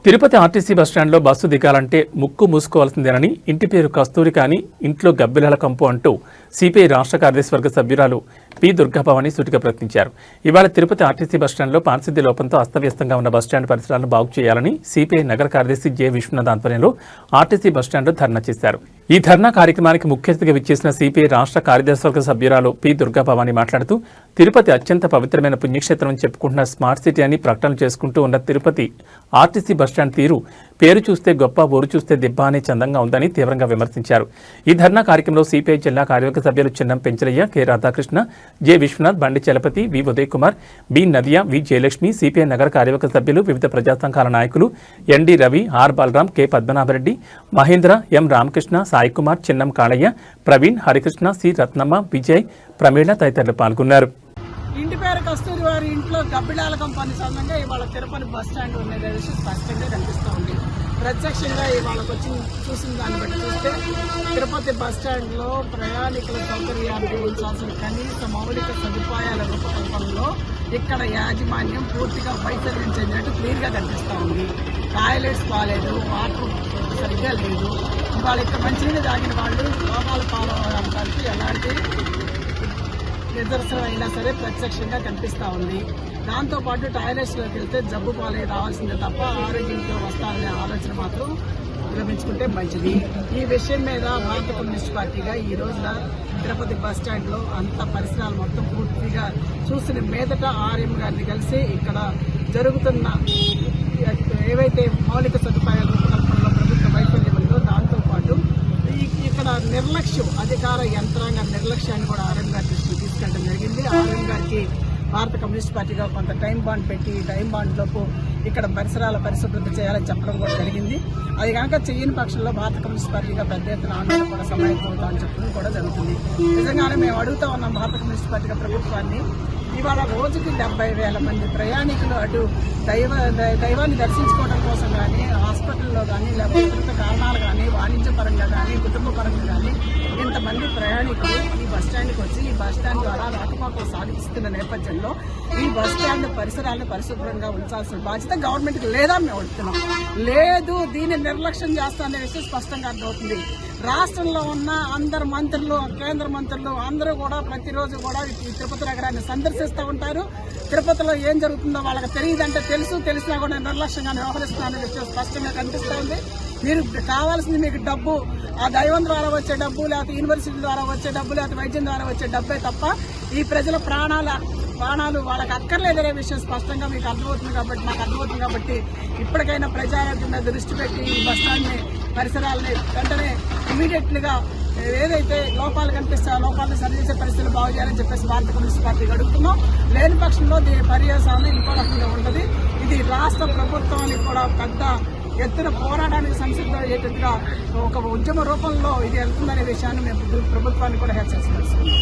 Tirupati RTC బస్టాండ్లో bus దిగాలంటే ముక్కు మూసుకోవాల్సిందేనని ఇంటి పేరు కస్తూరి కానీ ఇంట్లో గబ్బిలాల కంపు అంటూ సిపిఐ రాష్ట్ర కార్యవర్గ సభ్యురాలు పి దుర్గాభవాని సూటిగా ప్రకటించారు. ఇవాళ తిరుపతి ఆర్టీసీ బస్టాండ్లో పారిశుద్ధ్య లోపంతో అస్తవ్యస్తంగా ఉన్న బస్టాండ్ పరిసరాలను బాగు చేయాలని సిపిఐ నగర కార్యదర్శి జె విశ్వనాథ్ ఆధ్వర్యంలో ఆర్టీసీ బస్టాండ్లో ధర్నా చేశారు. ఈ ధర్నా కార్యక్రమానికి ముఖ్య అతిథిగా విచ్చేసిన సిపిఐ రాష్ట్ర కార్యదర్శి సభ్యురాలు పి దుర్గాభవాని మాట్లాడుతూ తిరుపతి అత్యంత పవిత్రమైన పుణ్యక్షేత్రం చెప్పుకుంటున్న స్మార్ట్ సిటీ అని ప్రకటన చేసుకుంటూ ఉన్న తిరుపతి ఆర్టీసీ బస్టాండ్ తీరు పేరు చూస్తే గొప్ప, ఊరు చూస్తే దిబ్బ అనే చందంగా ఉందని తీవ్రంగా విమర్శించారు. ఈ ధర్నా కార్యక్రమంలో సిపిఐ జిల్లా కార్యవర్గ సభ్యులు Chinnam Penchalaiah, K Radhakrishna, J Vishwanath, Bandi Chalapathi, V Uday Kumar, B Nadia, V Jayalakshmi, CPI నగర కార్యవర్గ సభ్యులు, వివిధ ప్రజా సంఘాల నాయకులు ND Ravi, R Balaram, K Padmanabha Reddy, Mahendra, M Ramakrishna, Sai Kumar, Chinnam Kalaiah, Praveen, Harikrishna, C Ratnamma, Vijay, Pramila తదితరులు పాల్గొన్నారు. ఇంటి పేరు కస్తూరి వారి ఇంట్లో గబ్బిడాల కంపెనీ సంబంధంగా ఇవాళ తిరుపతి బస్ స్టాండ్ ఉండేది విషయం స్పష్టంగా కనిపిస్తూ ఉంది. ప్రత్యక్షంగా ఇవాళకి వచ్చి చూసిన దాన్ని బట్టి చూస్తే తిరుపతి బస్ స్టాండ్లో ప్రయాణికుల సౌకర్యాన్ని ఉంచాల్సిన కనీస మౌలిక సదుపాయాల రూపకల్పనలో ఇక్కడ యాజమాన్యం పూర్తిగా వైఫల్యం చెందినట్టు క్లియర్గా కనిపిస్తూ ఉంది. టాయిలెట్స్ బాగాలేదు, వాటర్ సరిగ్గా లేదు. ఇవాళ ఇక్కడ మంచినీళ్ళు తాగిన వాళ్ళు లోపాలు పాల్గొనడానికి ఎలాంటి నిదర్శనం అయినా సరే ప్రత్యక్షంగా కనిపిస్తూ ఉంది. దాంతోపాటు టాయిలెట్స్లోకి వెళ్తే జబ్బు పాలై రావాల్సిందే తప్ప ఆరోగ్యంతో వస్తారనే ఆలోచన మాత్రం విరమించుకుంటే మంచిది. ఈ విషయం మీద భారత కమ్యూనిస్ట్ పార్టీగా ఈ రోజున తిరుపతి బస్ స్టాండ్లో అంత పరిసరాలు మొత్తం పూర్తిగా చూసిన మీదట ఆర్ఎం గారిని కలిసి ఇక్కడ జరుగుతున్న ఏవైతే మౌలిక సదుపాయాల రూపకల్పనలో ప్రభుత్వ వైఫల్యం ఉందో దాంతోపాటు ఇక్కడ నిర్లక్ష్యం, అధికార యంత్రాంగ నిర్లక్ష్యాన్ని కూడా ఆర్ఎం గారి దృష్టికి తీసుకెళ్ళడం జరిగింది. ఆర్ఎం గారికి భారత కమ్యూనిస్ట్ పార్టీగా కొంత టైం బాండ్ పెట్టి టైం బాండ్లోపు ఇక్కడ పరిసరాల పరిశుభ్రత చేయాలని చెప్పడం కూడా జరిగింది. అది కనుక చేయని పక్షంలో భారత కమ్యూనిస్ట్ పార్టీగా పెద్ద ఎత్తున ఆందోళన కూడా సమాయత్తమవుతామని చెప్పడం కూడా జరుగుతుంది. నిజంగానే మేము అడుగుతా ఉన్నాం భారత కమ్యూనిస్ట్ పార్టీగా ప్రభుత్వాన్ని. ఇవాళ రోజుకి 70,000 మంది ప్రయాణికులు అటు దైవాన్ని దర్శించుకోవడం కోసం కానీ, హాస్పిటల్లో కానీ, లేకపోతే ఇతర కారణాలు కానీ, వాణిజ్యపరంగా కానీ, కుటుంబ పరంగా కానీ ఇంతమంది ప్రయాణికులు ఈ బస్టాండ్కి వచ్చి ఈ బస్టాండ్ ద్వారా రాకపోకలు సాగిస్తున్న నేపథ్యంలో ఈ బస్టాండ్ పరిసరాలను పరిశుభ్రంగా ఉంచాల్సిన బాధ్యత గవర్నమెంట్కి లేదా మేము అడుగుతున్నాం. లేదు, దీన్ని నిర్లక్ష్యం చేస్తామనే విషయం స్పష్టంగా అర్థమవుతుంది. రాష్ట్రంలో ఉన్న అందరు మంత్రులు, కేంద్ర మంత్రులు అందరూ కూడా ప్రతిరోజు కూడా ఈ తిరుపతి నగరాన్ని సందర్శిస్తూ ఉంటారు. తిరుపతిలో ఏం జరుగుతుందో వాళ్ళకి తెలియదంటే తెలిసినా కూడా నిర్లక్ష్యంగా వ్యవహరిస్తారనే విషయం స్పష్టంగా కనిపిస్తూ ఉంది. మీరు కావాల్సింది మీకు డబ్బు, ఆ దైవం ద్వారా వచ్చే డబ్బు, లేకపోతే యూనివర్సిటీ ద్వారా వచ్చే డబ్బు, లేకపోతే వైద్యం ద్వారా వచ్చే డబ్బే తప్ప ఈ ప్రజల ప్రాణాలు వాళ్ళకి అక్కర్లేదనే విషయం స్పష్టంగా మీకు అర్థమవుతుంది. కాబట్టి మాకు అర్థమవుతుంది. కాబట్టి ఇప్పటికైనా ప్రజారోగ్యం మీద దృష్టి పెట్టి ఈ బస్టాండ్ని పరిసరాలని వెంటనే ఇమీడియట్లీగా ఏదైతే లోపాలు కనిపిస్తే ఆ లోపాలను సరిచేసే పరిస్థితులు బాగు చేయాలని చెప్పేసి భారత కమ్యూనిస్ట్ పార్టీకి అడుగుతున్నాం. లేని పక్షంలో దీని పర్యవసానం ఇంకో రకంగా ఉంటుంది. ఇది రాష్ట్ర ప్రభుత్వానికి కూడా పెద్ద ఎత్తున పోరాటానికి సంసిద్ధమయ్యేటట్టుగా ఒక ఉద్యమ రూపంలో ఇది వెళ్తుందనే విషయాన్ని మేము ప్రభుత్వాన్ని కూడా హెచ్చరిస్తున్నాం.